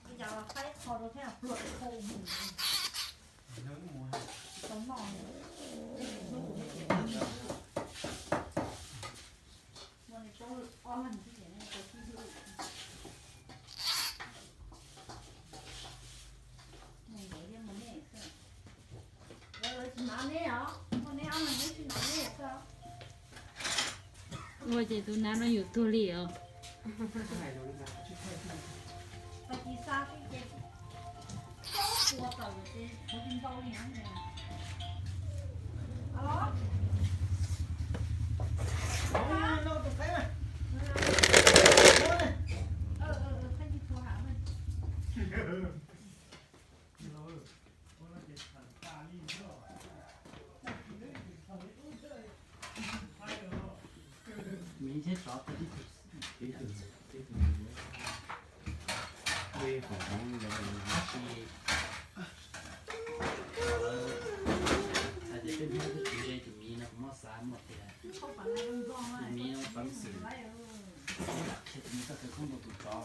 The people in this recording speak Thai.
bây giờ là phải kho đồ thế nào luộc khô mùi nướng mùi sống mònวันนี้ต้องอ้อมที่เห็นในตัวที่ดูนี่เดี๋ยวมันเนี่ยคือแล้ว是哪里啊？我那俺们那是哪里是？我这都拿了有多里哦。ถ่ายดูดีกว่าช่วยถ่ายดู ไปกีซ่าที่เจ็บตัวเก่าอยู่ที่เขากินเบาอย่างนี้นะอ๋อ nó tụt cái mà ท่านที่โทรหามัน มีใช่ซอสที่ถูกเวของเราชีอาจจะเป็นเพราะที่ถือได้จะมีนะมอสามหมดเลย เขาฝันอะไรกันบ้างวะ มีน้องฟังสื่อ ไร เช่นนี้ก็คือข้อมูลถูกต้อง